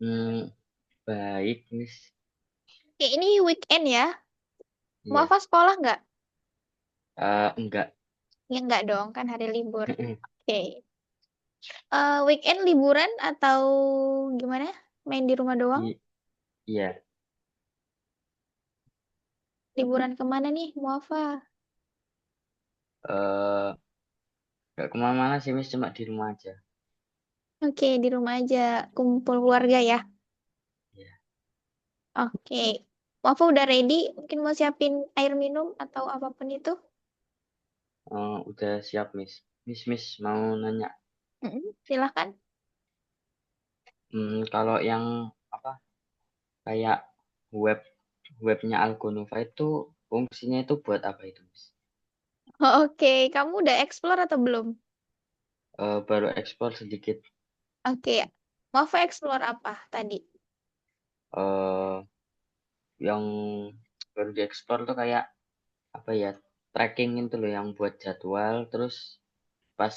Hmm, baik, Miss. Oke, ini weekend ya. Mau Iya. apa sekolah nggak? Enggak. Ya nggak dong, kan hari libur. Oke. Weekend liburan atau gimana? Main di rumah doang? Iya. Liburan kemana nih? Mau apa? Eh, enggak kemana-mana sih, Miss. Cuma di rumah aja. Oke, di rumah aja kumpul keluarga ya. Iya. Oke. Wafa udah ready? Mungkin mau siapin air minum atau apapun itu? Udah siap, Miss. Miss, mau nanya. Silahkan. Kalau yang apa kayak web webnya Algonova itu fungsinya itu buat apa itu, Miss? Oke, kamu udah explore atau belum? Baru ekspor sedikit. Oke, Wafa explore apa tadi? eh yang baru diekspor tuh kayak apa ya, tracking itu loh yang buat jadwal, terus pas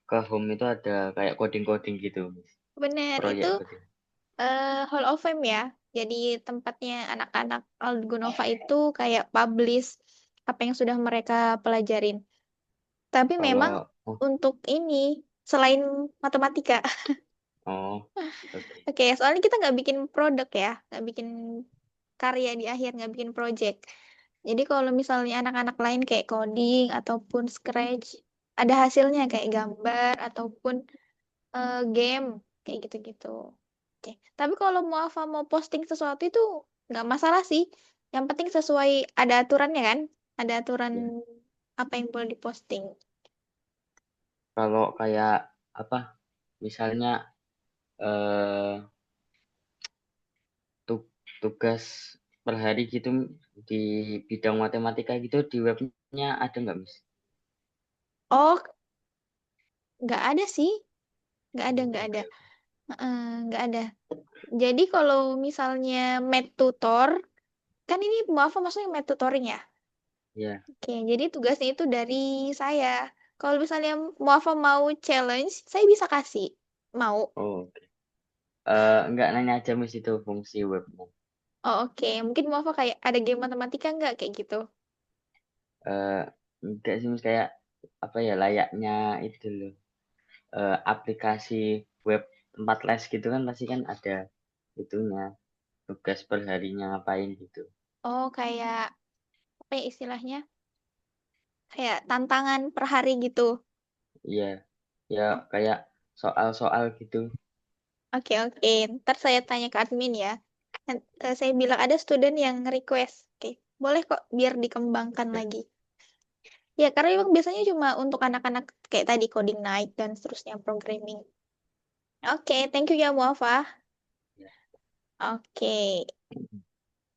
ke home itu ada kayak coding-coding gitu, Miss. Bener, itu Proyek coding. Hall of Fame ya. Jadi tempatnya anak-anak Algonova itu kayak publish apa yang sudah mereka pelajarin. Tapi memang Kalau untuk ini selain matematika, oh oke. oke, soalnya kita nggak bikin produk ya, nggak bikin karya di akhir, nggak bikin project. Jadi kalau misalnya anak-anak lain kayak coding ataupun scratch, ada hasilnya kayak gambar ataupun game kayak gitu-gitu. Oke. Tapi kalau mau posting sesuatu itu nggak masalah sih. Yang penting sesuai ada aturannya kan? Ada aturan Ya, apa yang boleh diposting. kalau kayak apa misalnya eh tu- tugas per hari gitu di bidang matematika gitu di webnya ada nggak, Miss? Oh, nggak ada sih. Nggak ada. Oke, oke. Heeh, nggak ada. Jadi kalau misalnya Math Tutor, kan ini maaf maksudnya Math Tutoring ya? Ya. Oke, jadi tugasnya itu dari saya. Kalau misalnya Muafa mau challenge, saya bisa kasih. Mau. Oh, oke. Nggak nanya aja, Miss, itu fungsi webnya. Oh, oke. Mungkin Muafa kayak ada game matematika nggak kayak gitu? eh Enggak sih, Miss, kayak apa ya layaknya itu loh, aplikasi web tempat les gitu kan pasti kan ada itunya, tugas per harinya ngapain gitu. Oh, kayak apa ya istilahnya? Kayak tantangan per hari gitu. Iya, ya Oh, kayak soal-soal gitu. oke, oke. Ntar saya tanya ke admin ya. Saya bilang ada student yang request. Oke, boleh kok biar dikembangkan Oke. lagi. Ya, karena memang biasanya cuma untuk anak-anak kayak tadi coding night dan seterusnya programming. Oke, thank you ya Muafa. Ya. Oke,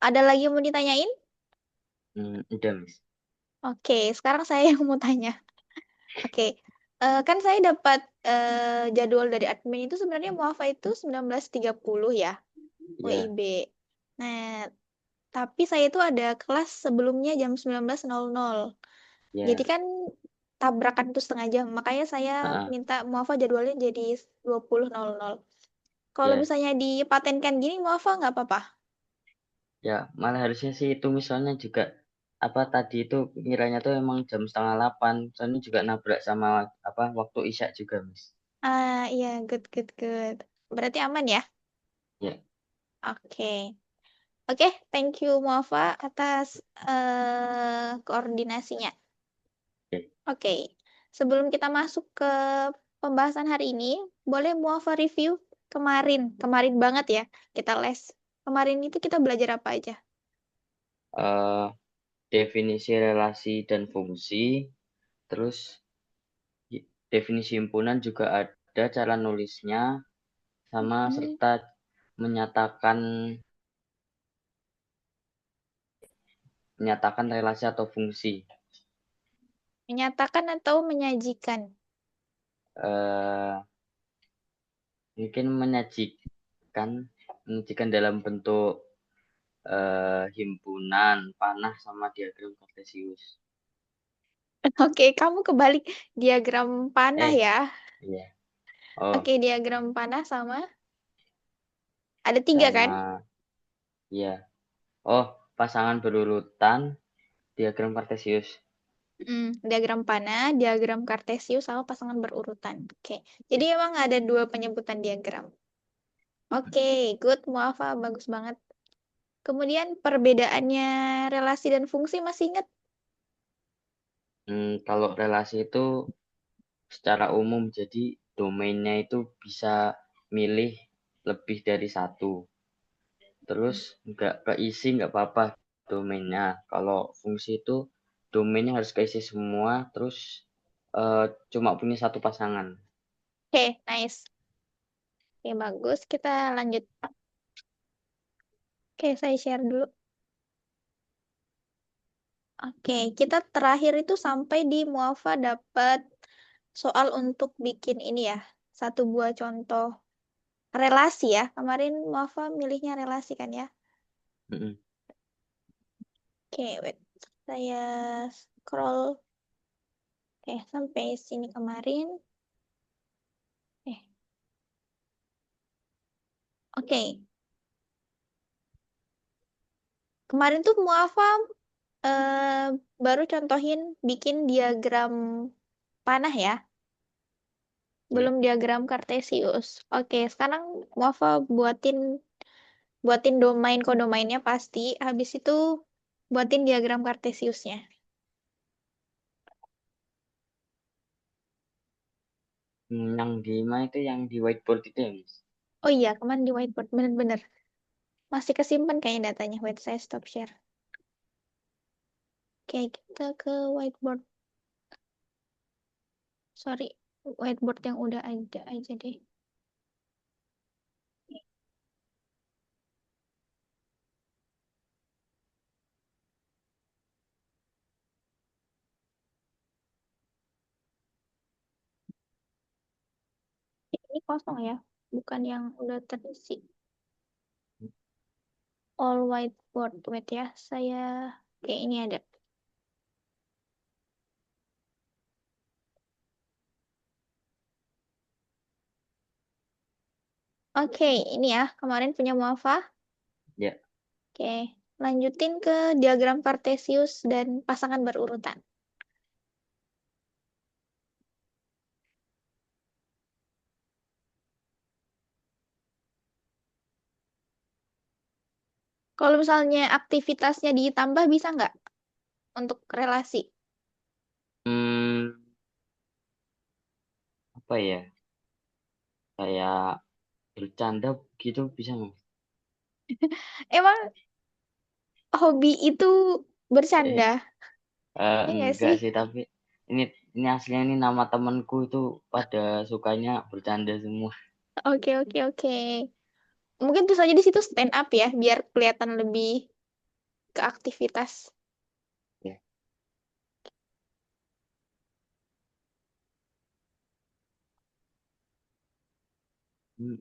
ada lagi yang mau ditanyain? Udah, Miss. Oke, sekarang saya yang mau tanya. Oke, kan saya dapat jadwal dari admin itu sebenarnya Muafa itu 19.30 ya, Iya, WIB. Nah, tapi saya itu ada kelas sebelumnya jam 19.00. Jadi ya. kan tabrakan tuh setengah jam, makanya saya Heeh, minta Muafa jadwalnya jadi 20.00. Kalau ya. misalnya dipatenkan gini, Muafa nggak apa-apa. Ya, malah harusnya sih itu misalnya juga apa tadi itu ngiranya tuh emang jam setengah 8, soalnya juga nabrak sama apa waktu isya juga, Miss. Ah, iya, good, good, good. Berarti aman ya? Ya, Oke. Oke, thank you Muafa atas koordinasinya. oke. Oke, sebelum kita masuk ke pembahasan hari ini, boleh Muafa review kemarin, kemarin banget ya kita les. Kemarin itu kita belajar apa aja? Eh, Definisi relasi dan fungsi, terus definisi himpunan juga ada cara nulisnya, sama Hmm, serta menyatakan menyatakan relasi atau fungsi. menyatakan atau menyajikan? Eh, Mungkin menyajikan dalam bentuk himpunan, panah sama diagram kartesius. Oke, kamu kebalik diagram panah Eh, ya. iya. Oh, Oke, diagram panah sama. Ada tiga kan? sama ya. Oh, pasangan berurutan, diagram kartesius. Diagram panah, diagram kartesius, sama pasangan berurutan. Oke. Jadi emang ada dua penyebutan diagram. Oke, good, muafa, bagus banget. Kemudian perbedaannya relasi dan fungsi masih ingat? Kalau relasi itu secara umum, jadi domainnya itu bisa milih lebih dari satu. Terus nggak keisi nggak apa-apa domainnya. Kalau fungsi itu domainnya harus keisi semua, terus cuma punya satu pasangan. Oke, nice. Oke, bagus. Kita lanjut. Oke, saya share dulu. Oke, kita terakhir itu sampai di muafa dapat soal untuk bikin ini ya. Satu buah contoh relasi ya. Kemarin muafa milihnya relasi kan ya. Mm-mm. Oke, wait. Saya scroll. Oke, sampai sini kemarin. Eh, oke. Kemarin tuh muafa eh, baru contohin bikin diagram panah ya. Ya. Belum diagram kartesius. Oke, sekarang muafa buatin buatin domain kodomainnya pasti. Habis itu buatin diagram kartesiusnya. Yang di mana itu yang di whiteboard itu ya, Mas? Oh iya, kemarin di whiteboard. Bener-bener. Masih kesimpan kayaknya datanya. Wait, saya stop share. Oke, kita ke whiteboard. Sorry, whiteboard yang udah ada aja deh. Ini kosong ya, bukan yang udah terisi. All whiteboard. Wait ya, saya... Oke, ini ada. Oke, ini ya, kemarin punya muafa. Ya. Oke, lanjutin ke diagram kartesius dan pasangan berurutan. Kalau misalnya aktivitasnya ditambah bisa nggak untuk relasi? Hmm, apa ya? Kayak bercanda gitu bisa nggak? Emang hobi itu Eh, bercanda, ya nggak enggak sih? sih, tapi ini ini aslinya ini nama temanku itu pada sukanya bercanda semua. Oke, oke, oke. Mungkin tuh saja di situ stand up ya, biar kelihatan lebih ke aktivitas. Ya. Hmm,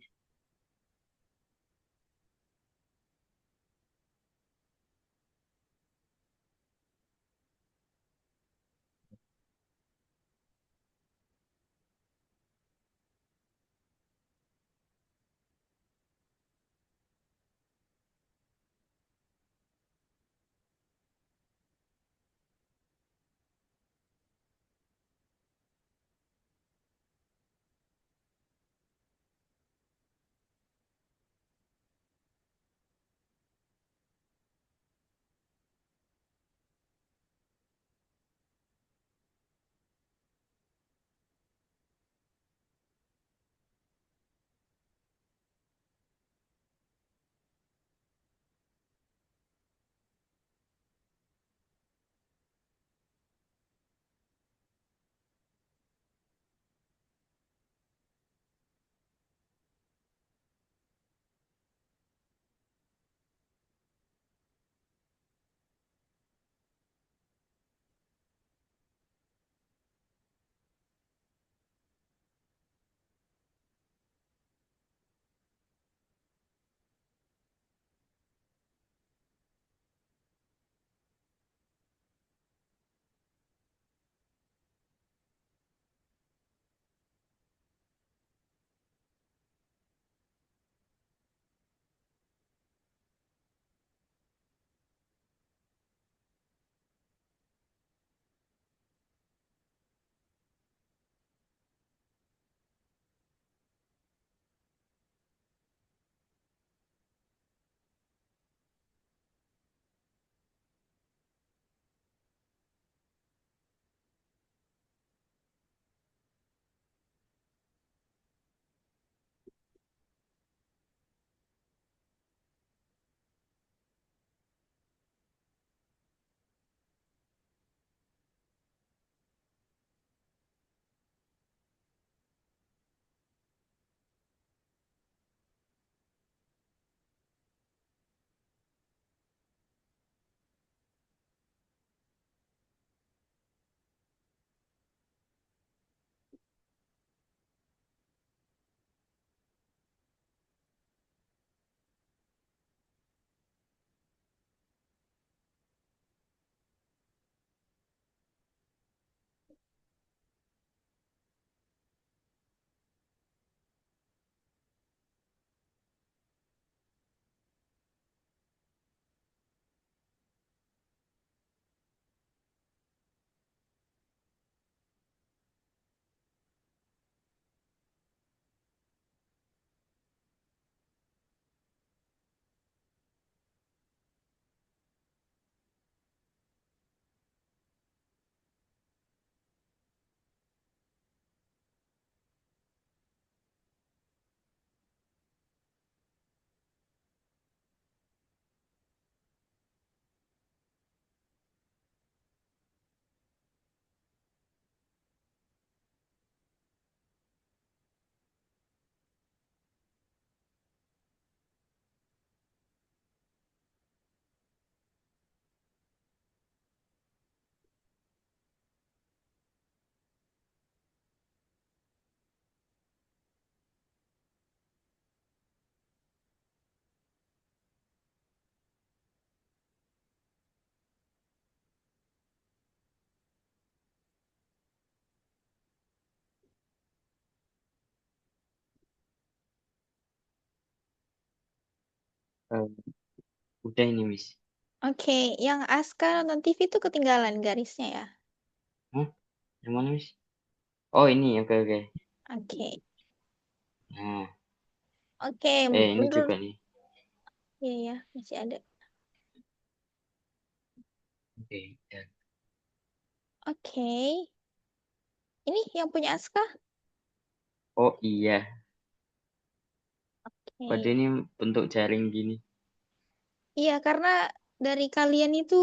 Eh, udah ini, Miss. Oke, yang Aska nonton TV tuh ketinggalan garisnya ya. Hah? Yang mana, Miss? Oh, ini. Oke, oke. Oke. Nah, Oke, ini juga menurut nih. iya ya, masih ada. Oke. Dan, Oke. Ini yang punya Aska? oh iya. Pada Oke. ini bentuk jaring gini. Iya, karena dari kalian itu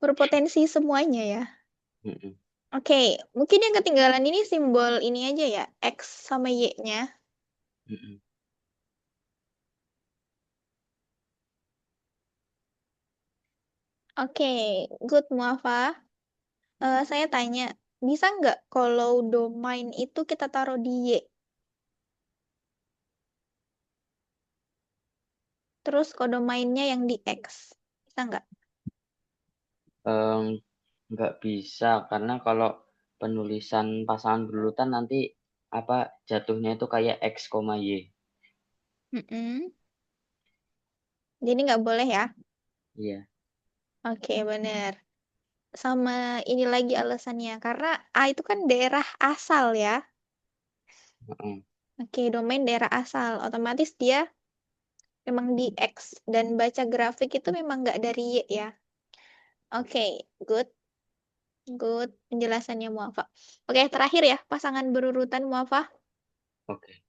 berpotensi semuanya ya. Mm-mm, Oke, mungkin yang ketinggalan ini simbol ini aja ya, X sama Y-nya. mm-mm. Oke, good Muafa. Saya tanya, bisa nggak kalau domain itu kita taruh di Y, terus kodomainnya yang di X? Bisa nggak? Em, nggak bisa karena kalau penulisan pasangan berurutan nanti apa jatuhnya itu kayak X, Y. Mm-mm. Jadi nggak boleh ya? Iya. Oke, bener. Sama ini lagi alasannya, karena A itu kan daerah asal ya. Mm-mm, Oke, domain daerah asal. Otomatis dia memang di X. Dan baca grafik itu memang nggak dari Y ya. Oke, good. Good penjelasannya Muafa. Oke, terakhir ya, pasangan berurutan Muafa. oke.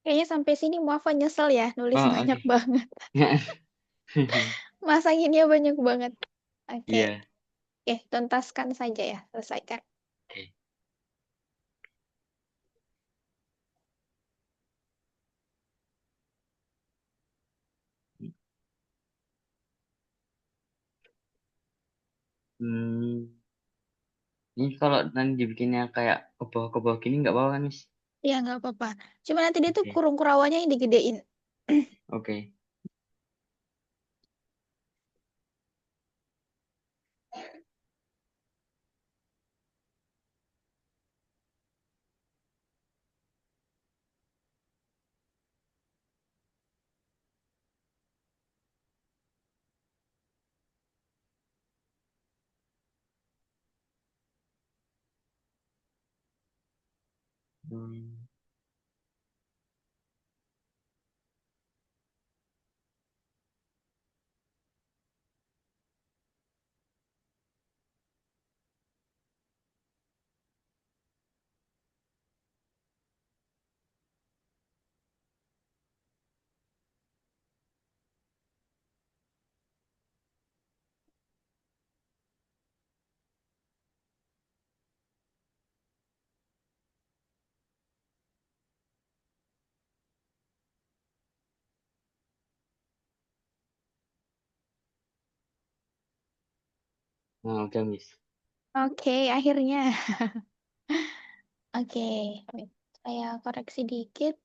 Kayaknya sampai sini Muafa nyesel ya, nulis Oh, banyak oke. banget. Masakinnya banyak banget. Oke, Iya. oke, tuntaskan saja ya, selesaikan. Oke. Hmm, ini kalau nanti dibikinnya kayak ke bawah gini nggak apa-apa kan, Miss? Ya nggak apa-apa. Cuma nanti dia tuh Oke, kurung kurawanya yang digedein. oke. Hmm, nah, udah, Miss. Oke, akhirnya. Oke, wait. Saya koreksi dikit.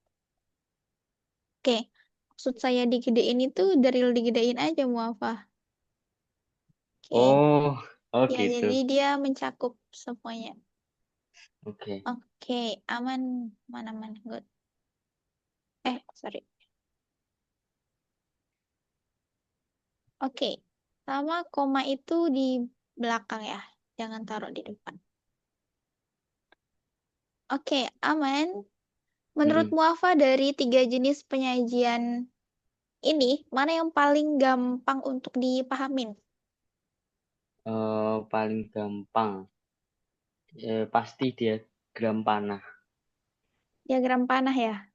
Oke, maksud saya digedein itu dari digedein aja muafah. Oke, Oh, oh ya gitu. jadi dia mencakup semuanya. Oke. Oke, aman, aman, good. Sorry. Oke, sama koma itu di belakang ya, jangan taruh di depan. Oke, aman. Menurut Mm-mm. muafa dari tiga jenis penyajian ini, mana yang paling gampang untuk dipahamin? Paling gampang. Pasti dia gram panah. Diagram panah ya.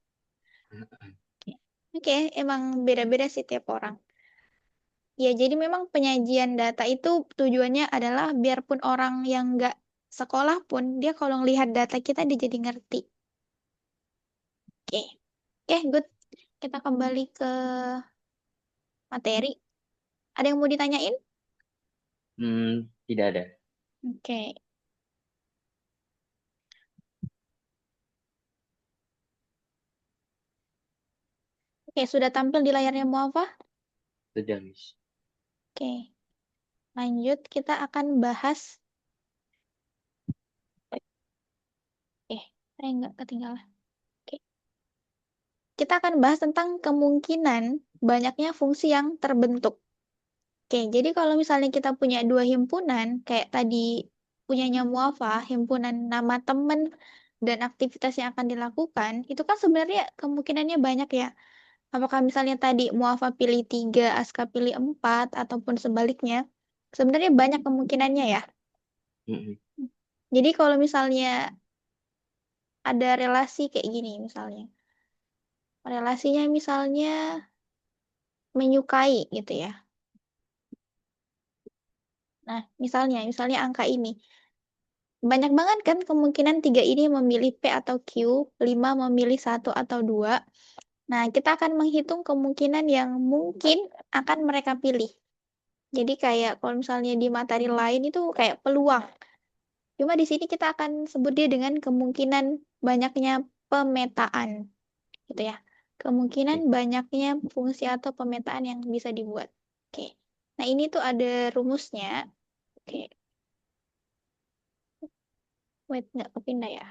Oke, emang beda-beda sih tiap orang. Ya, jadi memang penyajian data itu tujuannya adalah biarpun orang yang nggak sekolah pun, dia kalau ngelihat data kita, dia jadi ngerti. Oke, oke, good. Kita kembali ke materi. Ada yang mau ditanyain? Tidak ada. Oke, oke, sudah tampil di layarnya Muafa? Sudah, Miss. Oke, lanjut kita akan bahas. Saya nggak ketinggalan. Oke, kita akan bahas tentang kemungkinan banyaknya fungsi yang terbentuk. Oke, jadi kalau misalnya kita punya dua himpunan, kayak tadi punyanya Muafa, himpunan nama teman dan aktivitas yang akan dilakukan, itu kan sebenarnya kemungkinannya banyak ya. Apakah misalnya tadi Muafa pilih 3, Aska pilih 4, ataupun sebaliknya, sebenarnya banyak kemungkinannya ya. Mm-mm. Jadi kalau misalnya ada relasi kayak gini misalnya, relasinya misalnya menyukai gitu ya. Nah, misalnya angka ini. Banyak banget kan kemungkinan tiga ini memilih P atau Q, 5 memilih satu atau dua. Nah, kita akan menghitung kemungkinan yang mungkin akan mereka pilih. Jadi kayak kalau misalnya di materi lain itu kayak peluang. Cuma di sini kita akan sebut dia dengan kemungkinan banyaknya pemetaan, gitu ya. Kemungkinan Oke. banyaknya fungsi atau pemetaan yang bisa dibuat. Oke. Nah, ini tuh ada rumusnya. Oke. Wait, nggak kepindah ya.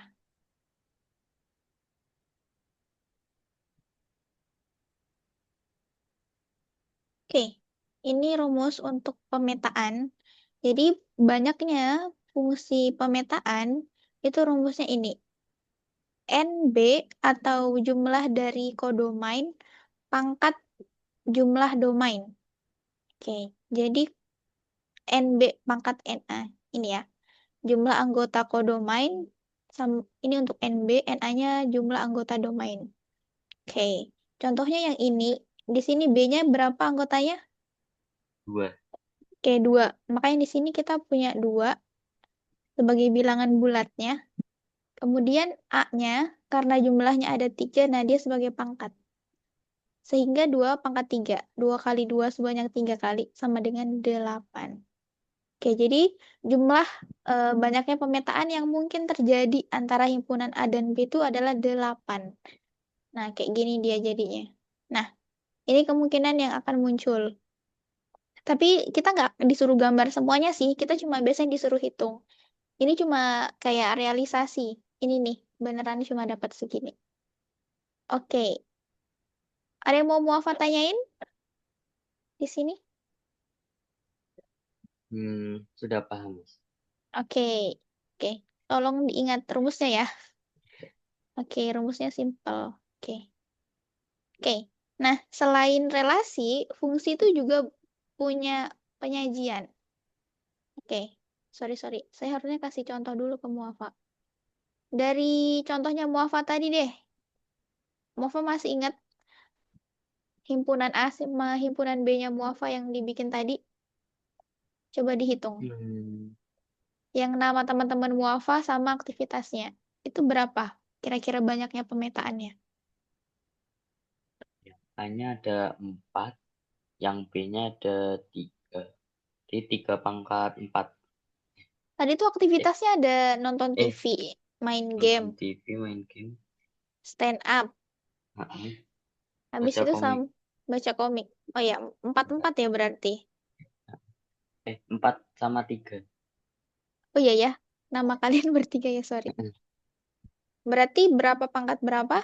Oke, ini rumus untuk pemetaan. Jadi banyaknya fungsi pemetaan itu rumusnya ini. NB atau jumlah dari kodomain pangkat jumlah domain. Oke, jadi NB pangkat NA. Ini ya, jumlah anggota kodomain. Ini untuk NB, NA-nya jumlah anggota domain. Oke, contohnya yang ini. Di sini B-nya berapa anggotanya? Dua. Oke, dua. Makanya di sini kita punya dua sebagai bilangan bulatnya. Kemudian A-nya, karena jumlahnya ada 3, nah dia sebagai pangkat. Sehingga 2 pangkat 3. 2 kali 2 sebanyak 3 kali, sama dengan 8. Oke, jadi jumlah banyaknya pemetaan yang mungkin terjadi antara himpunan A dan B itu adalah 8. Nah, kayak gini dia jadinya. Nah, ini kemungkinan yang akan muncul. Tapi kita nggak disuruh gambar semuanya sih, kita cuma biasanya disuruh hitung. Ini cuma kayak realisasi. Ini nih, beneran cuma dapat segini. Oke, ada yang mau Muafa tanyain di sini? Sudah paham, Mas. Oke, oke. Tolong diingat rumusnya ya. Oke, rumusnya simple. Oke, oke. Nah, selain relasi, fungsi itu juga punya penyajian. Oke, sorry. Saya harusnya kasih contoh dulu ke Muafa. Dari contohnya Muafa tadi deh. Muafa masih ingat himpunan A sama himpunan B-nya Muafa yang dibikin tadi? Coba dihitung. Hmm, Yang nama teman-teman Muafa sama aktivitasnya. Itu berapa? Kira-kira banyaknya pemetaannya. yang A-nya ada 4, yang B-nya ada 3. Jadi 3 pangkat 4. Tadi tuh Eh, aktivitasnya ada nonton eh, TV, main nonton game, TV, main game, stand up. heeh, Habis baca itu komik. baca komik. Oh ya, empat ya berarti. 4 sama 3. Oh iya ya, nama kalian bertiga ya, sorry. Berarti berapa pangkat berapa?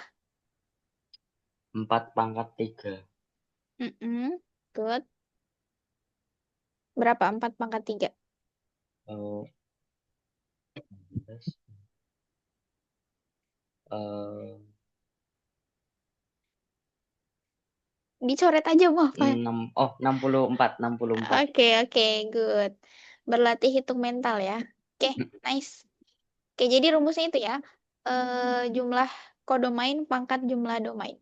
4 pangkat 3. Mm-mm, good. Berapa? 4 pangkat 3. Eh, 16, eh, Dicoret aja mau apa? 6, oh 64, 64. Oke, good. Berlatih hitung mental ya. Oke, nice. Oke, jadi rumusnya itu ya. Jumlah kodomain pangkat jumlah domain.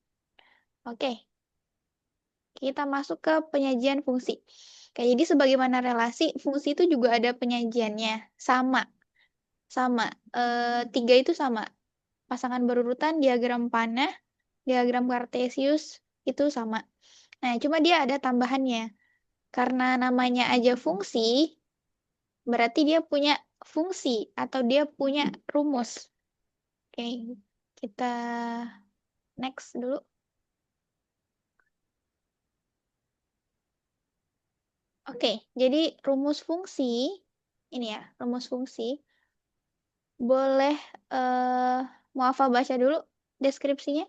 Oke, kita masuk ke penyajian fungsi. Oke, jadi sebagaimana relasi, fungsi itu juga ada penyajiannya. Sama, sama. 3 itu sama. Pasangan berurutan, diagram panah, diagram Kartesius, itu sama. Nah, cuma dia ada tambahannya. Karena namanya aja fungsi, berarti dia punya fungsi atau dia punya rumus. Oke, kita next dulu. Oke, jadi rumus fungsi, ini ya, rumus fungsi. Boleh Muafa baca dulu deskripsinya?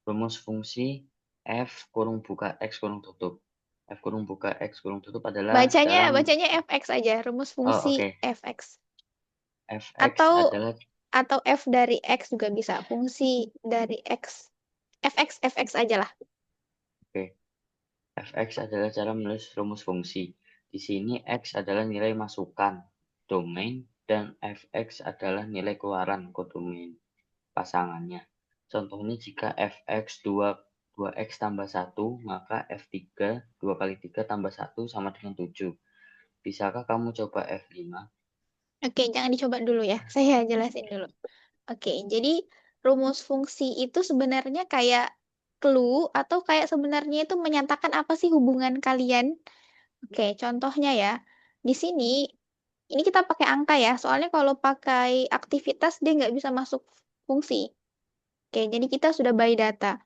Rumus fungsi f kurung buka x kurung tutup. F kurung buka x kurung tutup adalah Bacanya dalam, bacanya fx aja, rumus oh fungsi oke, fx. fx Atau adalah, f dari x juga bisa, fungsi dari x. Fx aja lah. oke, fx adalah cara menulis rumus fungsi. Di sini x adalah nilai masukan domain dan fx adalah nilai keluaran kodomain pasangannya. Contohnya jika fx 2x tambah 1, maka f3 2 kali 3 tambah 1 sama dengan 7. Bisakah kamu coba F5? Oke, jangan dicoba dulu ya. Saya jelasin dulu. Oke, jadi rumus fungsi itu sebenarnya kayak clue atau kayak sebenarnya itu menyatakan apa sih hubungan kalian. Oke, contohnya ya. Di sini, ini kita pakai angka ya. Soalnya kalau pakai aktivitas dia nggak bisa masuk fungsi. Oke, jadi kita sudah by data.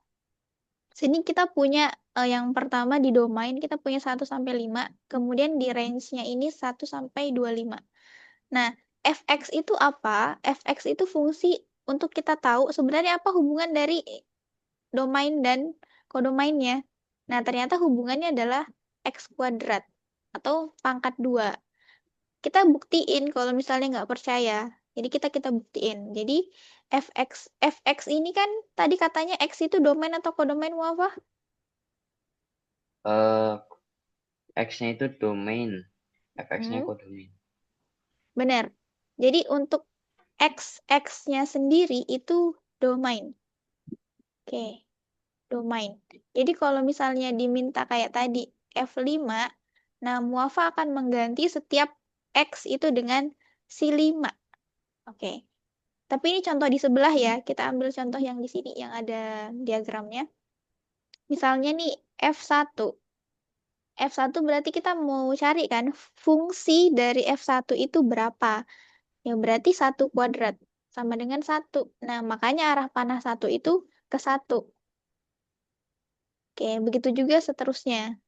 Sini kita punya yang pertama di domain kita punya 1 sampai 5. Kemudian di range-nya ini 1 sampai 25. Nah, fx itu apa? Fx itu fungsi untuk kita tahu sebenarnya apa hubungan dari domain dan kodomainnya. Nah, ternyata hubungannya adalah x kuadrat atau pangkat 2. Kita buktiin kalau misalnya nggak percaya. Jadi kita buktiin. Jadi fx ini kan tadi katanya x itu domain atau kodomain apa? Eh, X-nya itu domain, fx-nya Hmm, kodomain. benar. Jadi untuk x-nya sendiri itu domain. Oke, domain. Jadi kalau misalnya diminta kayak tadi F5, nah muafa akan mengganti setiap X itu dengan si 5. Oke. Tapi ini contoh di sebelah ya. Kita ambil contoh yang di sini yang ada diagramnya. Misalnya nih F1. F1 berarti kita mau cari kan fungsi dari F1 itu berapa. Ya berarti 1 kuadrat sama dengan 1. Nah, makanya arah panah 1 itu ke 1. Oke, begitu juga seterusnya.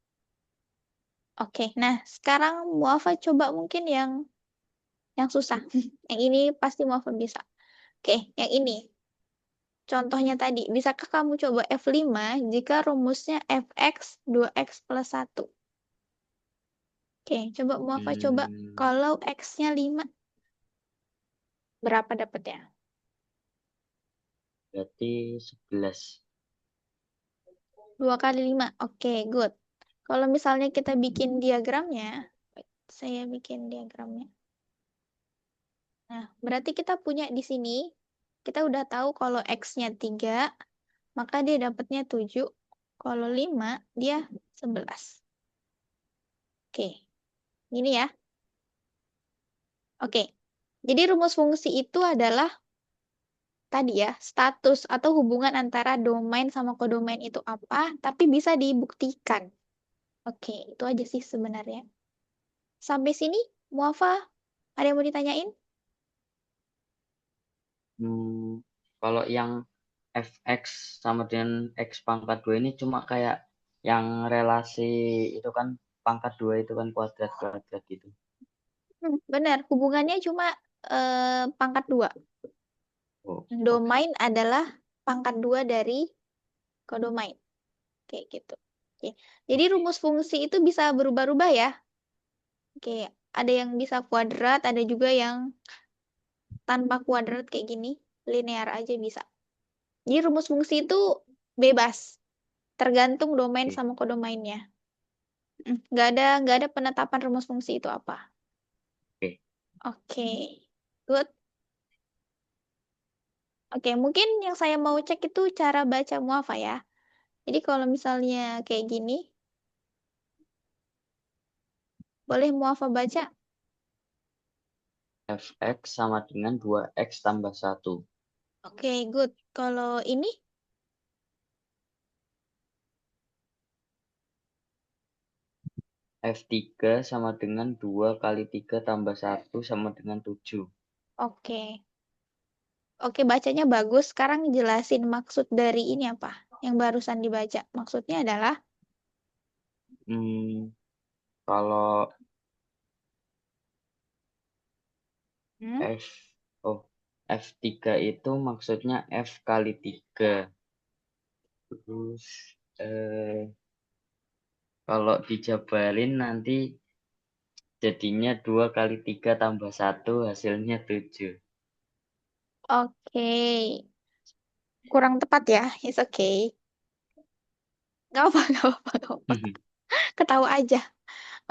Oke, nah sekarang Muafa coba mungkin yang susah. Yang ini pasti Muafa bisa. Oke, yang ini. Contohnya tadi, bisakah kamu coba F5 jika rumusnya Fx 2x plus 1? Oke, coba Muafa coba. Hmm, Kalau X-nya 5, berapa dapatnya? berarti 11. 2 kali 5. Oke, good. Kalau misalnya kita bikin diagramnya, saya bikin diagramnya. Nah, berarti kita punya di sini, kita udah tahu kalau X-nya 3, maka dia dapatnya 7. Kalau 5, dia 11. Oke, gini ya. Oke, jadi rumus fungsi itu adalah tadi ya, status atau hubungan antara domain sama kodomain itu apa, tapi bisa dibuktikan. Oke, itu aja sih sebenarnya. Sampai sini, Muafa, ada yang mau ditanyain? Hmm, kalau yang fx sama dengan x pangkat 2 ini cuma kayak yang relasi itu kan pangkat 2 itu kan kuadrat-kuadrat gitu. Benar, hubungannya cuma pangkat 2. Oh, oke. Domain adalah pangkat 2 dari kodomain. Kayak gitu. Oke. Jadi Oke. rumus fungsi itu bisa berubah-ubah ya. Oke, ada yang bisa kuadrat, ada juga yang tanpa kuadrat kayak gini, linear aja bisa. Jadi rumus fungsi itu bebas, tergantung domain Oke. sama kodomainnya. Nggak ada penetapan rumus fungsi itu apa. Oke. Oke, good. Oke, mungkin yang saya mau cek itu cara baca muafa ya. Jadi kalau misalnya kayak gini, boleh muafa baca. Fx sama dengan 2x tambah 1. Oke, good. Kalau ini, F3 sama dengan 2 kali 3 tambah 1 sama dengan 7. oke. Oke, bacanya bagus. Sekarang jelasin maksud dari ini apa? Yang barusan dibaca. Maksudnya adalah, Hmm, kalau hmm, F, oh, F3 itu maksudnya F kali 3. Terus, kalau dijabarin nanti jadinya 2 kali 3 tambah 1 hasilnya 7. oke. Kurang tepat ya. It's okay. Gak apa, gak apa, gak apa. Ketawa aja.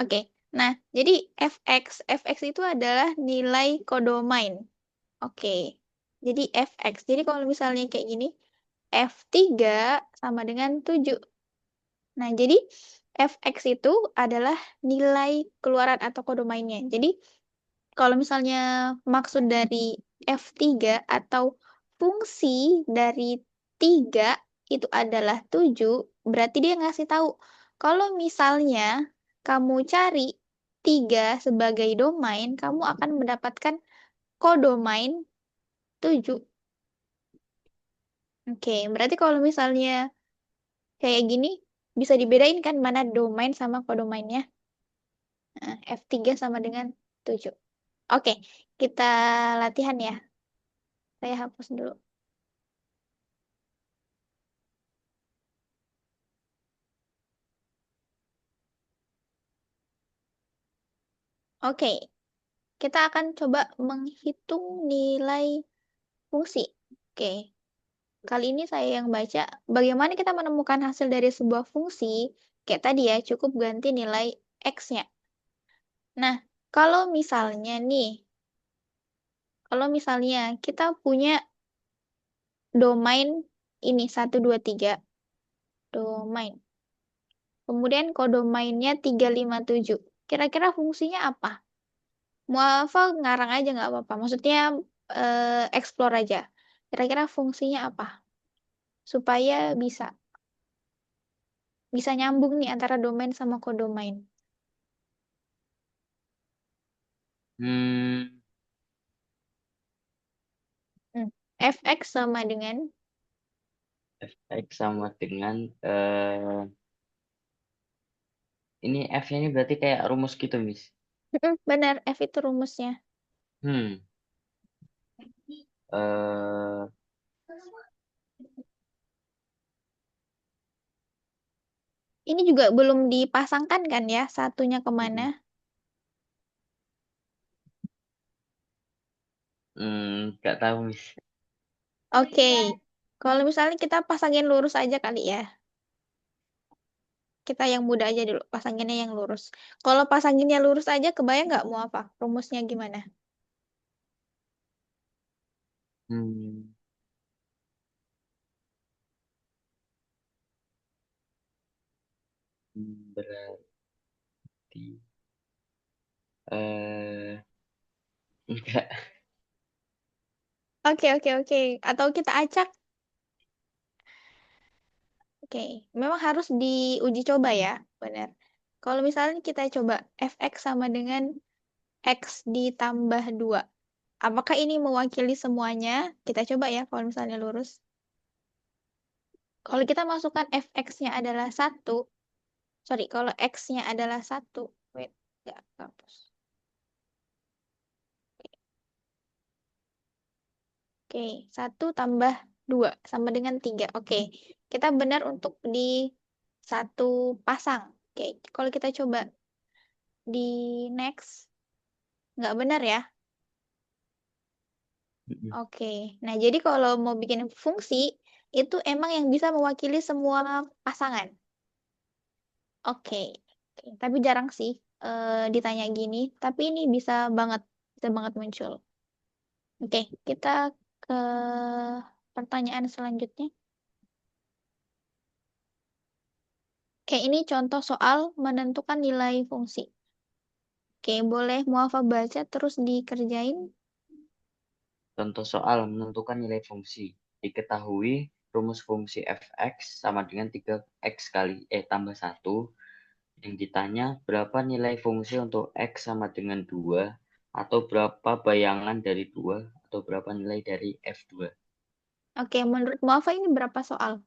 Oke. Nah, jadi fx itu adalah nilai kodomain. Oke. Jadi fx. Jadi kalau misalnya kayak gini, F3 sama dengan 7. Nah, jadi fx itu adalah nilai keluaran atau kodomainnya. Jadi, kalau misalnya maksud dari F3 atau fungsi dari 3 itu adalah 7, berarti dia ngasih tahu. Kalau misalnya kamu cari 3 sebagai domain, kamu akan mendapatkan kodomain 7. Oke, berarti kalau misalnya kayak gini, bisa dibedain kan mana domain sama kodomainnya. Nah, F3 sama dengan 7. Oke, kita latihan ya. Saya hapus dulu. Oke, kita akan coba menghitung nilai fungsi. Oke, kali ini saya yang baca. Bagaimana kita menemukan hasil dari sebuah fungsi? Kayak tadi ya, cukup ganti nilai X-nya. Nah, kalau misalnya nih, kalau misalnya kita punya domain ini 1, 2, 3 domain. Kemudian kodomainnya 3, 5, 7. Kira-kira fungsinya apa? Muafal ngarang aja nggak apa-apa. Maksudnya explore aja. Kira-kira fungsinya apa? Supaya bisa. Bisa nyambung nih antara domain sama kodomain. Hmm, Hmm. Fx sama dengan, X sama dengan ini F-nya ini berarti kayak rumus gitu, Miss. benar, F itu rumusnya. Hmm, eh Ini juga belum dipasangkan kan ya, satunya kemana? nggak tahu, Miss. Oke, kalau misalnya kita pasangin lurus aja kali ya. Kita yang mudah aja dulu, pasanginnya yang lurus. Kalau pasanginnya lurus aja, kebayang nggak mau apa? Rumusnya gimana? Hmm, berarti eh enggak. Oke, oke, oke. Atau kita acak. Oke, memang harus diuji coba ya, benar. Kalau misalnya kita coba fx sama dengan x ditambah 2. Apakah ini mewakili semuanya? Kita coba ya kalau misalnya lurus. Kalau kita masukkan fx-nya adalah satu, sorry, kalau x-nya adalah satu, wait, nggak hapus. Oke, satu tambah 2 sama dengan 3. Oke, kita benar untuk di satu pasang. Oke, kalau kita coba di next, nggak benar ya. Oke, nah jadi kalau mau bikin fungsi, itu emang yang bisa mewakili semua pasangan. Oke, oke. Tapi jarang sih ditanya gini, tapi ini bisa banget muncul. Oke, kita ke pertanyaan selanjutnya. Oke, ini contoh soal menentukan nilai fungsi. Oke, boleh Muafa baca terus dikerjain. Contoh soal menentukan nilai fungsi. Diketahui rumus fungsi f(x) sama dengan 3x tambah satu. Yang ditanya berapa nilai fungsi untuk x sama dengan 2 atau berapa bayangan dari 2 atau berapa nilai dari f2. Oke, menurut Muafa ini berapa soal?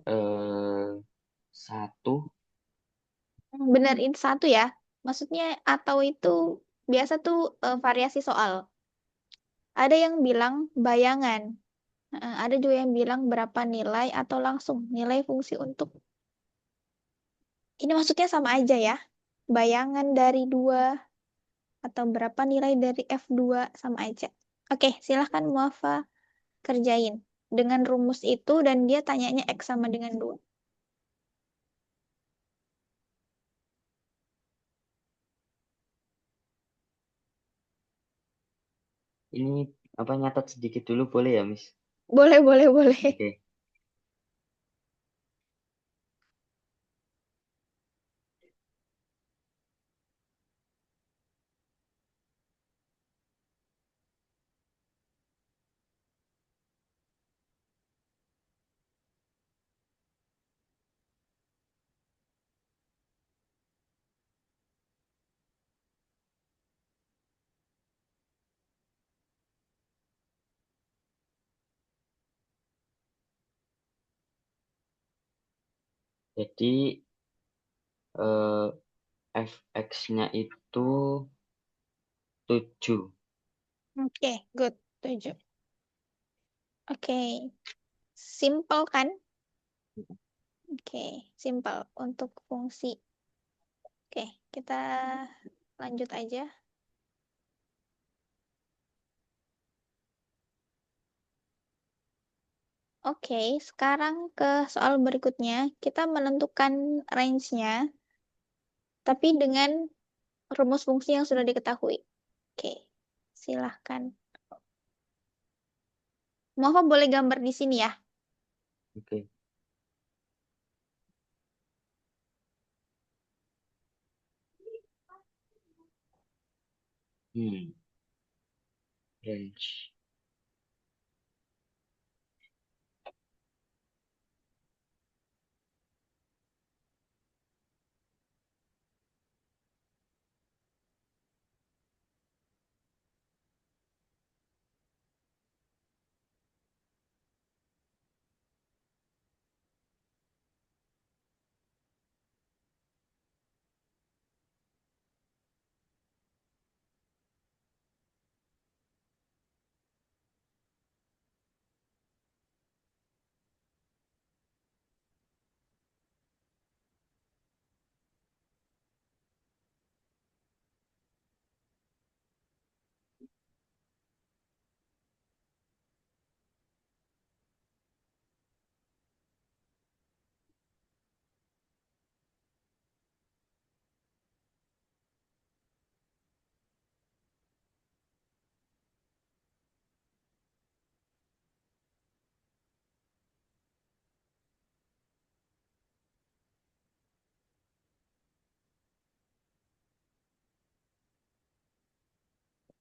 Eh, satu. Benerin satu ya. Maksudnya atau itu biasa tuh variasi soal. Ada yang bilang bayangan. Ada juga yang bilang berapa nilai atau langsung nilai fungsi untuk. Ini maksudnya sama aja ya. Bayangan dari 2 atau berapa nilai dari F2 sama aja. Oke, silahkan Muafa kerjain. Dengan rumus itu dan dia tanyanya X sama dengan 2. Ini apa nyatat sedikit dulu boleh ya, Miss? Boleh, boleh, boleh. Oke. Jadi eh, fx-nya itu 7. Oke, good. 7. Oke, simple kan? Oke, simple untuk fungsi. Oke, kita lanjut aja. Oke, sekarang ke soal berikutnya. Kita menentukan range-nya, tapi dengan rumus fungsi yang sudah diketahui. Oke, silahkan. Mohon boleh gambar di sini ya. Oke. Hmm. Range.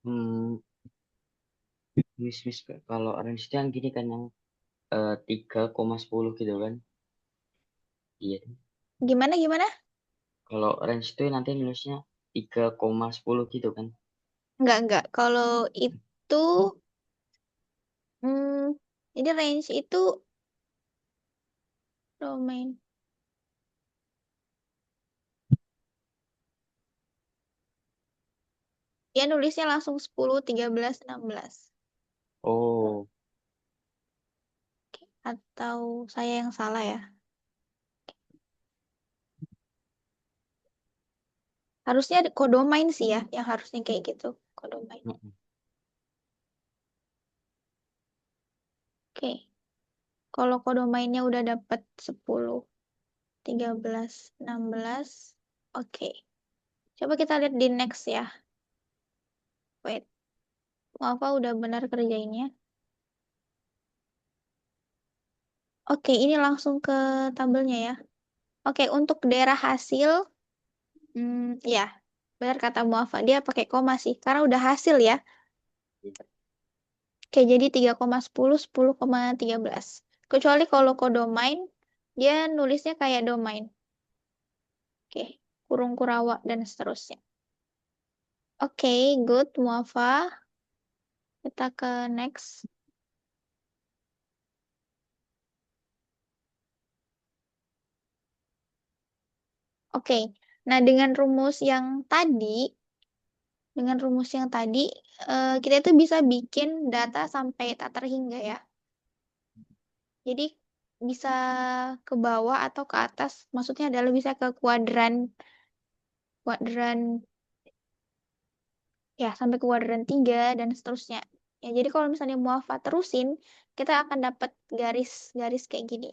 Hmm, kalau range itu yang gini kan yang 3,10 gitu kan. Iya. Gimana gimana? Kalau range itu nanti nulisnya 3,10 gitu kan. Enggak. Kalau itu, hmm, jadi range itu domain. Dia nulisnya langsung 10, 13, 16. Oh, Atau saya yang salah ya? Harusnya ada kodomain sih ya, yang harusnya kayak gitu. Kodomain. mm-mm. Oke. Kalau kodomainnya udah dapet 10, 13, 16. Oke. Coba kita lihat di next ya. Wait. Apa udah benar kerjainnya? Oke, ini langsung ke tabelnya ya. Oke, untuk daerah hasil, ya, benar kata Muafa. Dia pakai koma sih, karena udah hasil ya. Oke, jadi 3,10, 10,13. Kecuali kalau kodomain, dia nulisnya kayak domain. Oke, kurung Kurawa dan seterusnya. Oke, good, Muafa. Kita ke next. Oke, nah dengan rumus yang tadi, kita itu bisa bikin data sampai tak terhingga ya. Jadi bisa ke bawah atau ke atas, maksudnya adalah bisa ke kuadran, kuadran ya sampai ke kuadran 3 dan seterusnya. Ya, jadi kalau misalnya muafa terusin, kita akan dapat garis-garis kayak gini.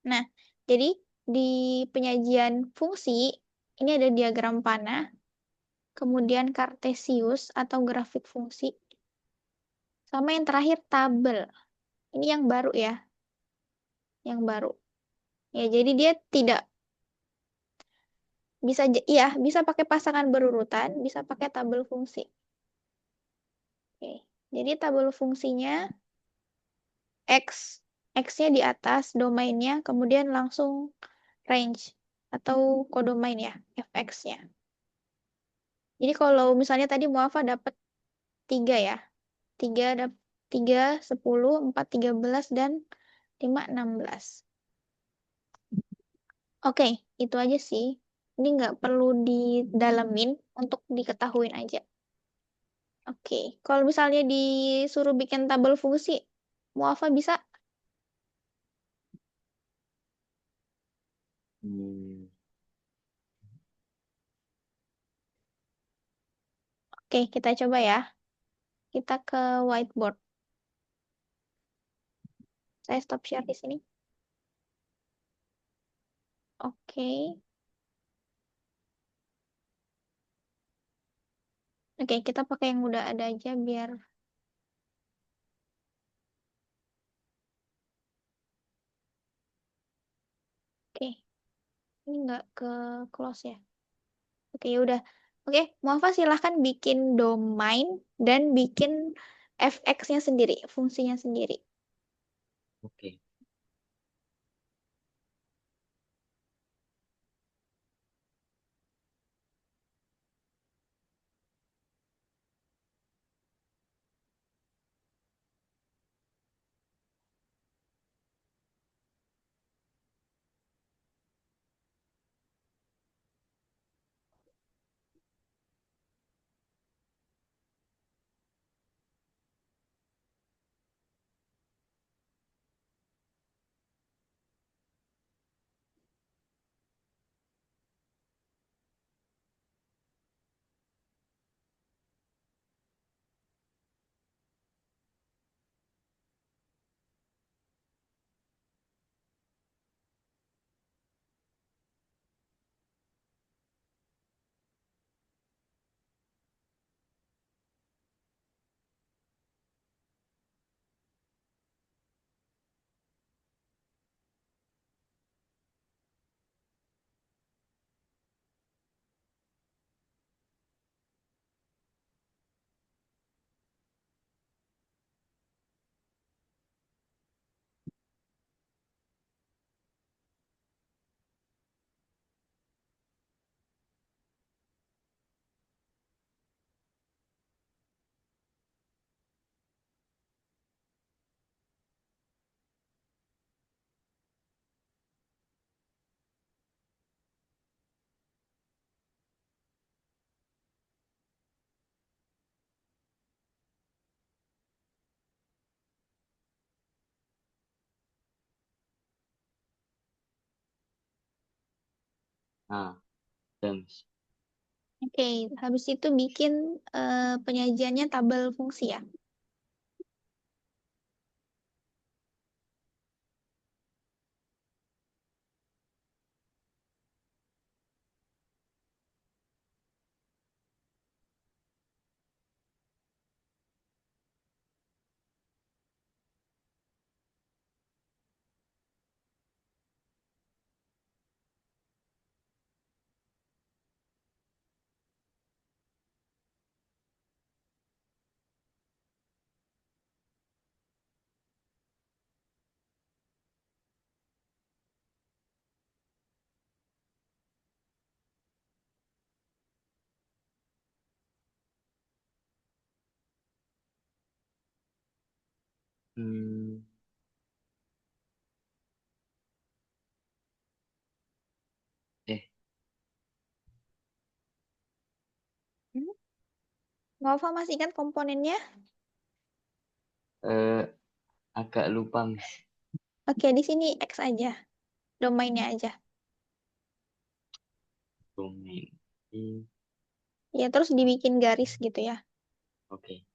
Nah, jadi di penyajian fungsi, ini ada diagram panah, kemudian kartesius atau grafik fungsi, sama yang terakhir tabel. Ini yang baru ya, yang baru. Ya, jadi dia tidak bisa, iya, bisa pakai pasangan berurutan, bisa pakai tabel fungsi. Oke. Jadi tabel fungsinya X, X-nya di atas, domainnya, kemudian langsung range atau kodomain ya, fx-nya. Jadi kalau misalnya tadi muafa dapat 3 ya, 3, 3, 10, 4, 13, dan 5, 16. Oke, itu aja sih. Ini nggak perlu didalemin untuk diketahuin aja. Oke, kalau misalnya disuruh bikin tabel fungsi, muafa bisa? Hmm, Oke, kita coba ya. Kita ke whiteboard. Saya stop share di sini. Oke. Oke, kita pakai yang udah ada aja biar oke. Ini nggak ke close ya. Oke, ya udah. Oke, Muafa silahkan bikin domain dan bikin fx-nya sendiri, fungsinya sendiri. oke. Nah, terms. Oke, habis itu bikin penyajiannya tabel fungsi ya. Hmm, eh, Hmm? Nova masih ingat komponennya? eh, agak lupa, Miss. Oke, di sini X aja, domainnya aja. Domain. Hmm, Ya, terus dibikin garis gitu ya. oke.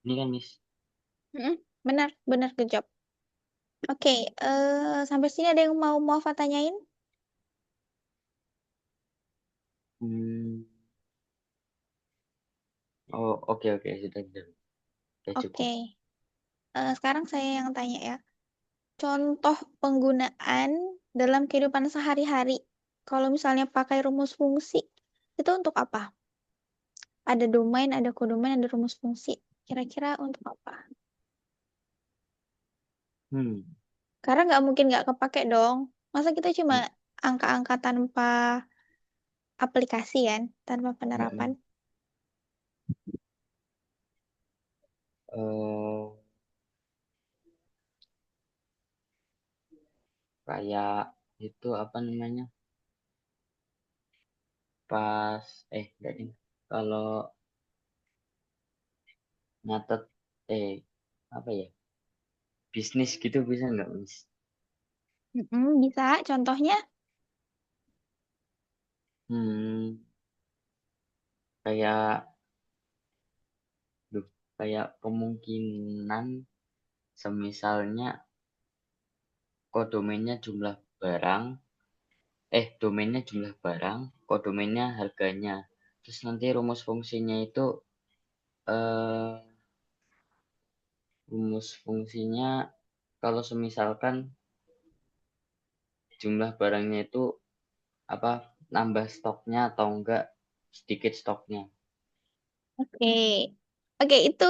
Ini kan, Miss. Mm-mm, benar, benar ke job. Oke, sampai sini ada yang mau Muafa tanyain? Hmm, oh, oke, oke. Sudah. Sudah Oke, cukup. sekarang saya yang tanya ya. Contoh penggunaan dalam kehidupan sehari-hari. Kalau misalnya pakai rumus fungsi, itu untuk apa? Ada domain, ada kodomain, ada rumus fungsi. Kira-kira untuk apa? Hmm, Karena nggak mungkin nggak kepake dong. Masa kita cuma hmm, angka-angka tanpa aplikasi kan, tanpa penerapan. hmm. Eh, kayak itu apa namanya? Pas, enggak ding. Kalau nyatet, eh, apa ya? Bisnis gitu bisa nggak, Miss? Mm-mm, bisa, contohnya. Hmm, kayak, duh, kayak kemungkinan semisalnya kodomennya jumlah barang, domainnya jumlah barang, kodomennya harganya. Terus nanti rumus fungsinya itu, eh, rumus fungsinya kalau semisalkan jumlah barangnya itu apa nambah stoknya atau enggak sedikit stoknya. Oke. Oke, itu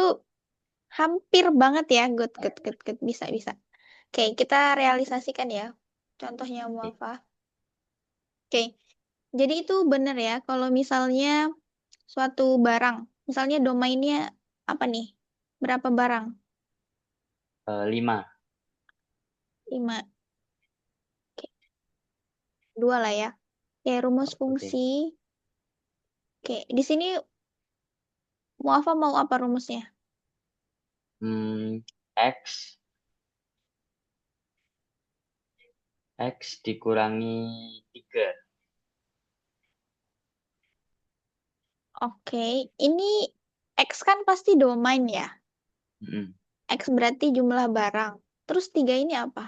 hampir banget ya. Good, good, good, good. Bisa, bisa. Oke, kita realisasikan ya. Contohnya Oke. Muafa. Oke, jadi itu benar ya. Kalau misalnya suatu barang, misalnya domainnya apa nih? Berapa barang? 5. 5. Oke, 2 lah ya. Oke, rumus Oke. fungsi. Oke, di sini Muafa mau apa rumusnya? Hmm, X X dikurangi 3. Oke, ini X kan pasti domain ya. Mm-mm. X berarti jumlah barang. Terus 3 ini apa?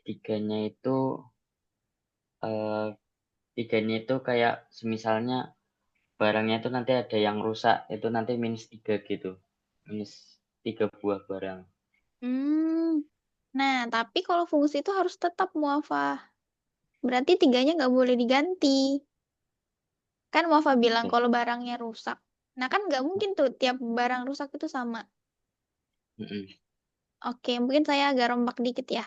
Tiganya itu eh, tiganya itu kayak semisalnya barangnya itu nanti ada yang rusak, itu nanti -3 gitu. -3 buah barang. Hmm. Nah, tapi kalau fungsi itu harus tetap muafah. Berarti 3-nya nggak boleh diganti. Kan muafah bilang Oke. kalau barangnya rusak. Nah, kan nggak mungkin tuh tiap barang rusak itu sama. Mm-mm. Oke, mungkin saya agak rombak dikit ya.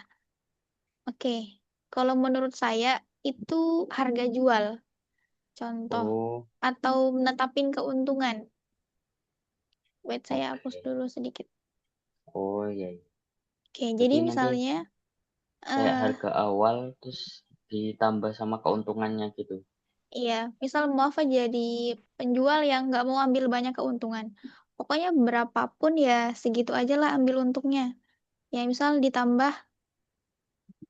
Oke, kalau menurut saya itu harga jual, contoh. Oh, Atau menetapin keuntungan. Wait, saya hapus oke. dulu sedikit. Oh iya, iya. Oke, jadi Berarti nanti misalnya, kayak eh harga awal terus ditambah sama keuntungannya gitu. iya, misal muafah jadi penjual yang nggak mau ambil banyak keuntungan. Pokoknya berapapun ya segitu aja lah ambil untungnya. Ya, misal ditambah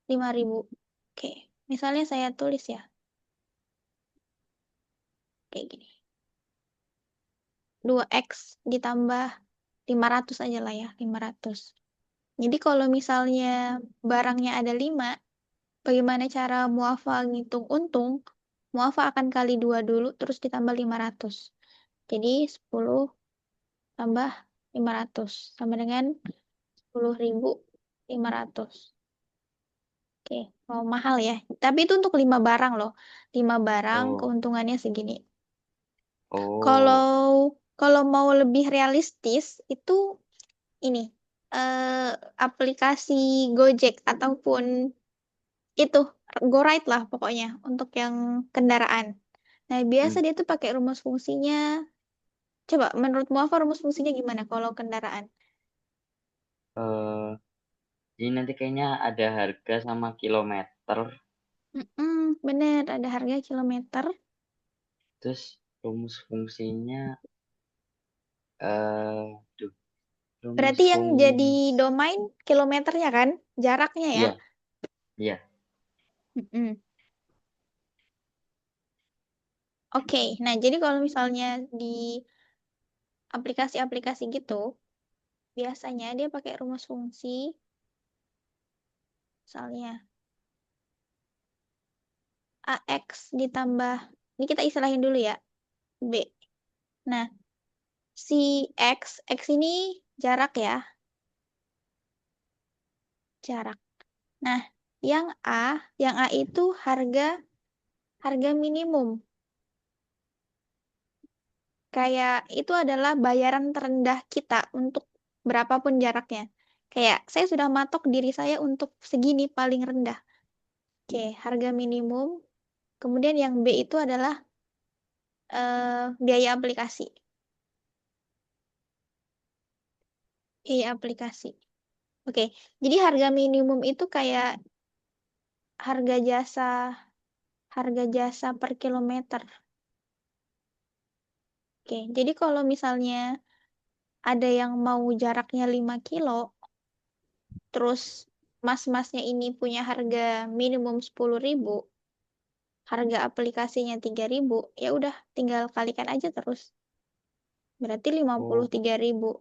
5.000. Oke, misalnya saya tulis ya, kayak gini. 2X ditambah 500 aja lah ya, 500. Jadi kalau misalnya barangnya ada 5, bagaimana cara muafa ngitung untung? Muafa akan kali 2 dulu, terus ditambah 500. Jadi 10 tambah 500 sama dengan 10.500. Oke, oh, mahal ya. Tapi itu untuk 5 barang loh. 5 barang Oh, keuntungannya segini. oh, Kalau kalau mau lebih realistis itu ini eh, aplikasi Gojek ataupun itu GoRide lah pokoknya untuk yang kendaraan. Nah, biasa hmm. dia tuh pakai rumus fungsinya. Coba menurut Muafa rumus fungsinya gimana kalau kendaraan? Eh, ini nanti kayaknya ada harga sama kilometer, Bener, ada harga kilometer. terus rumus fungsinya, duh, rumus Berarti yang jadi fungsi, domain kilometernya kan? Jaraknya ya. iya, iya, Mm-mm. Oke, nah jadi kalau misalnya di aplikasi-aplikasi gitu, biasanya dia pakai rumus fungsi, misalnya AX ditambah, ini kita istilahin dulu ya, B. Nah, si X ini jarak ya, jarak. Nah, yang A itu harga harga minimum. Kayak itu adalah bayaran terendah kita untuk berapapun jaraknya. Kayak saya sudah matok diri saya untuk segini paling rendah. Oke, harga minimum. Kemudian yang B itu adalah biaya aplikasi. Biaya aplikasi. Oke, jadi harga minimum itu kayak harga jasa harga jasa per kilometer. Oke, jadi kalau misalnya ada yang mau jaraknya 5 kilo, terus mas-masnya ini punya harga minimum 10.000, harga aplikasinya 3.000, ya udah tinggal kalikan aja terus. Berarti lima puluh oh, tiga ribu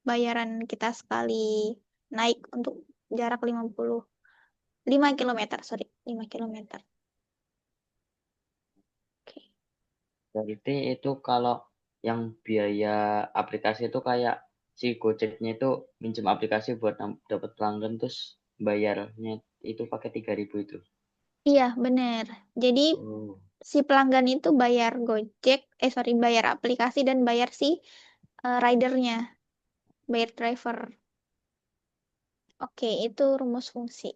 bayaran kita sekali naik untuk jarak 5 kilometer, sorry, 5 kilometer. Oke. berarti itu kalau yang biaya aplikasi itu kayak si Gojeknya itu minjem aplikasi buat dapat pelanggan terus bayarnya itu pakai 3.000 itu. Iya, bener. Jadi Oh, si pelanggan itu bayar Gojek, sorry, bayar aplikasi dan bayar si ridernya, bayar driver. Oke, itu rumus fungsi.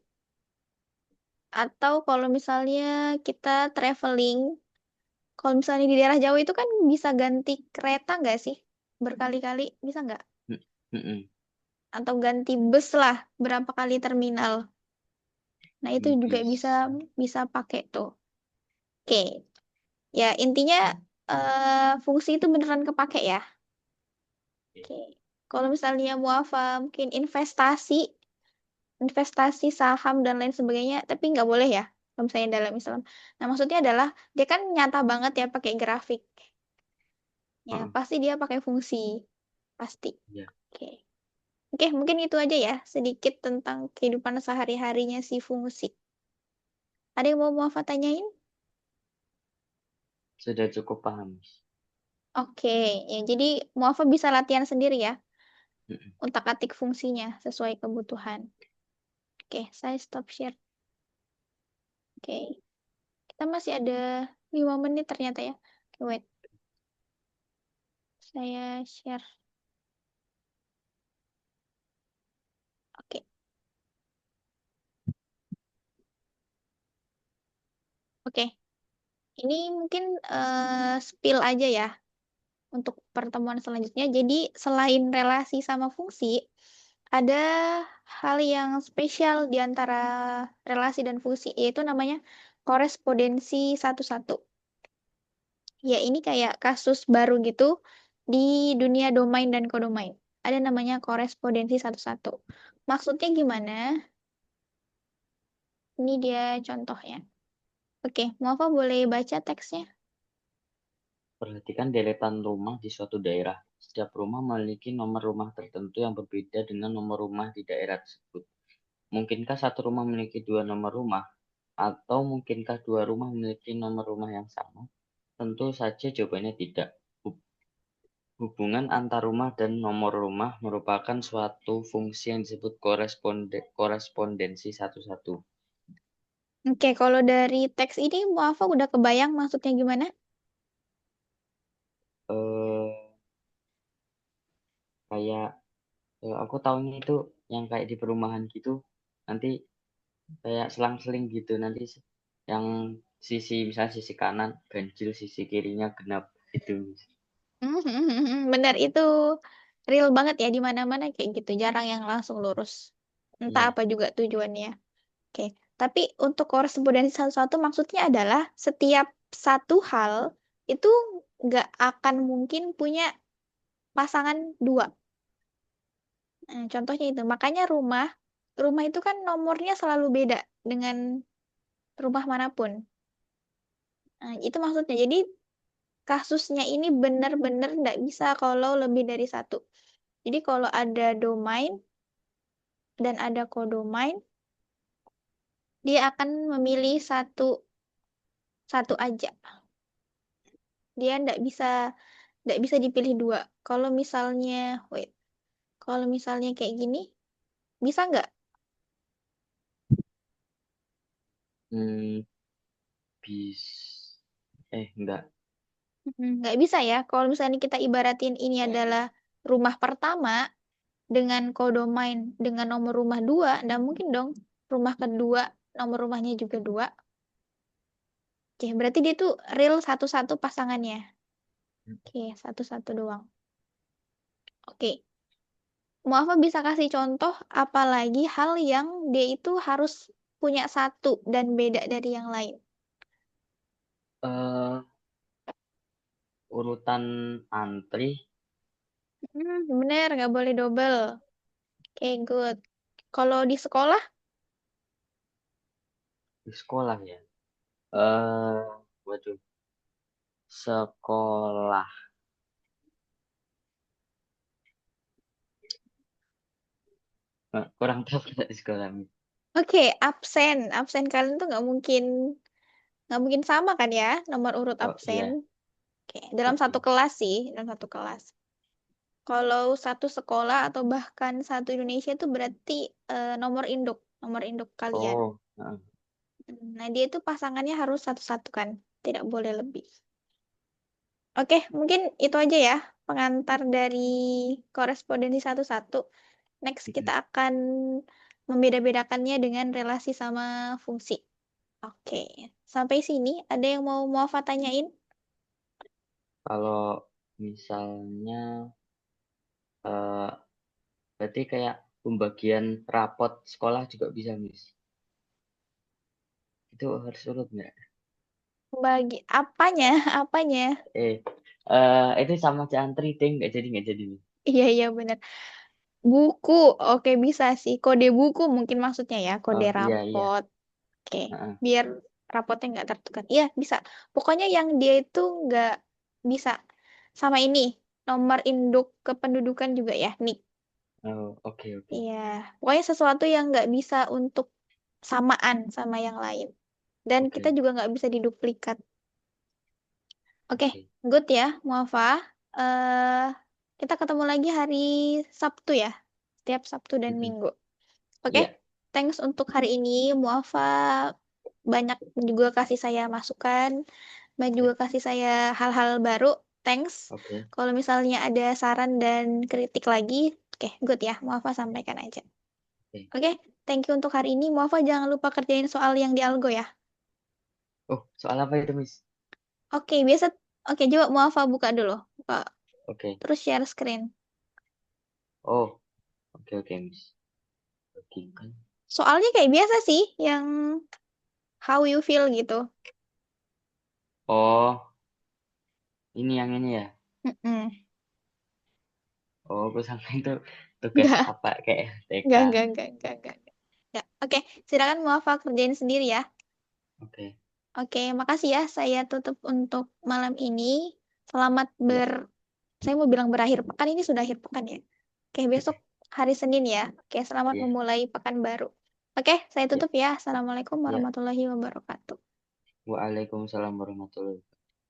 Atau kalau misalnya kita traveling, kalau misalnya di daerah Jawa itu kan bisa ganti kereta nggak sih? Berkali-kali, bisa nggak? mm, mm-mm. Atau ganti bus lah, berapa kali terminal. Nah, itu juga bisa Bisa. bisa pakai tuh. Oke, ya intinya fungsi itu beneran kepake ya. Oke. Kalau misalnya muafa mungkin investasi, investasi saham dan lain sebagainya, tapi nggak boleh ya kalau misalnya dalam Islam. Nah, maksudnya adalah dia kan nyata banget ya pakai grafik. Ya, Heeh, pasti dia pakai fungsi. Pasti. iya. Oke. Oke, mungkin itu aja ya, sedikit tentang kehidupan sehari-harinya si fungsi. Ada yang mau Muafa tanyain? Sudah cukup paham. Oke, ya jadi Muafa bisa latihan sendiri ya, Mm-mm. utak-atik fungsinya sesuai kebutuhan. Oke, saya stop share. Oke, kita masih ada 5 menit ternyata ya. Oke, wait, saya share. Oke, oke. Ini mungkin spill aja ya untuk pertemuan selanjutnya. Jadi selain relasi sama fungsi, ada hal yang spesial di antara relasi dan fungsi, yaitu namanya korespondensi satu-satu. Ya, ini kayak kasus baru gitu di dunia domain dan kodomain. Ada namanya korespondensi satu-satu. Maksudnya gimana? Ini dia contohnya. Oke, Muafa boleh baca teksnya? Perhatikan deretan rumah di suatu daerah. Setiap rumah memiliki nomor rumah tertentu yang berbeda dengan nomor rumah di daerah tersebut. Mungkinkah satu rumah memiliki dua nomor rumah? Atau mungkinkah dua rumah memiliki nomor rumah yang sama? Tentu saja jawabannya tidak. Hubungan antar rumah dan nomor rumah merupakan suatu fungsi yang disebut korespondensi satu-satu. Oke, kalau dari teks ini Muafa udah kebayang maksudnya gimana? Eh, kayak aku tahunya itu yang kayak di perumahan gitu, nanti kayak selang-seling gitu, nanti yang sisi misalnya sisi kanan ganjil, sisi kirinya genap gitu. Benar, itu real banget ya di mana-mana kayak gitu, jarang yang langsung lurus. Entah Iya. apa juga tujuannya. Oke, tapi untuk korespondensi satu-satu maksudnya adalah setiap satu hal itu nggak akan mungkin punya pasangan dua. Contohnya itu, makanya rumah itu kan nomornya selalu beda dengan rumah manapun. Itu maksudnya. Jadi kasusnya ini benar-benar nggak bisa kalau lebih dari satu. Jadi kalau ada domain dan ada kodomain, dia akan memilih satu satu aja. Dia nggak bisa dipilih dua. Kalau misalnya, wait, kalau misalnya kayak gini, bisa nggak? Hmm, bis enggak. Nggak bisa ya. Kalau misalnya kita ibaratin ini adalah rumah pertama dengan kodomain dengan nomor rumah dua, nggak mungkin dong. Rumah kedua, nomor rumahnya juga dua. Oke, berarti dia tuh real satu-satu pasangannya. Oke, satu-satu doang. Oke, Muafa bisa kasih contoh apalagi hal yang dia itu harus punya satu dan beda dari yang lain. eh Urutan antri Bener, nggak boleh double. Oke, good. Kalau di sekolah, di sekolah ya. Waduh, sekolah. Kurang tahu di sekolah. oke, absen. Absen kalian tuh nggak mungkin sama kan ya, nomor urut Oh absen. iya. Oke, dalam satu Heeh. kelas sih, dalam satu kelas. Kalau satu sekolah atau bahkan satu Indonesia itu berarti nomor induk kalian. Oh, heeh. Nah, dia itu pasangannya harus satu-satu kan, tidak boleh lebih. Oke, mungkin itu aja ya pengantar dari korespondensi satu-satu. Next kita Mm-mm. akan membeda-bedakannya dengan relasi sama fungsi. Oke, sampai sini ada yang mau Muafa tanyain? Kalau misalnya eh berarti kayak pembagian rapot sekolah juga bisa, Miss. Itu harus urut nggak? Bagi apanya? Apanya? Eh, itu sama aja antri deh, nggak jadi. Miss. Iya, iya benar. Buku, oke bisa sih. Kode buku mungkin maksudnya ya, kode Oh iya iya. rapot. Oke, Heeh. biar rapotnya nggak tertukar. Iya, bisa. Pokoknya yang dia itu nggak bisa sama ini. Nomor induk kependudukan juga ya, NIK. Oh, oke oke. Iya, pokoknya sesuatu yang nggak bisa untuk samaan sama yang lain. Dan kita Oke juga nggak bisa diduplikat. Oke, oke. good ya, Muafa. Eh, kita ketemu lagi hari Sabtu ya, setiap Sabtu dan Mhm. Minggu. Oke, Iya, thanks untuk hari ini, Muafa. Banyak juga kasih saya masukan, banyak juga oke kasih saya hal-hal baru. Thanks. oke Kalau misalnya ada saran dan kritik lagi, oke, good ya, Muafa sampaikan aja. oke. Oke, thank you untuk hari ini. Muafa jangan lupa kerjain soal yang di Algo ya. Oh, soal apa itu, Miss? Oke, biasa. Oke, coba Muafa buka dulu. Buka. Oke. Terus share screen. Oh, oke oke, Miss. Oke kan. Soalnya kayak biasa sih, yang how you feel gitu. Oh, ini yang ini ya. Mm-mm. Oh, aku sampai itu tugas Enggak, apa kayak TK. enggak. Ya, oke, silakan Muafa kerjain sendiri ya. Oke. Oke, makasih ya. Saya tutup untuk malam ini. Selamat Ya, saya mau bilang berakhir pekan, ini sudah akhir pekan ya. Oke, besok hari Senin ya. Oke, selamat iya, memulai pekan baru. Oke, saya ya, tutup ya. Assalamualaikum ya. warahmatullahi wabarakatuh. Waalaikumsalam warahmatullahi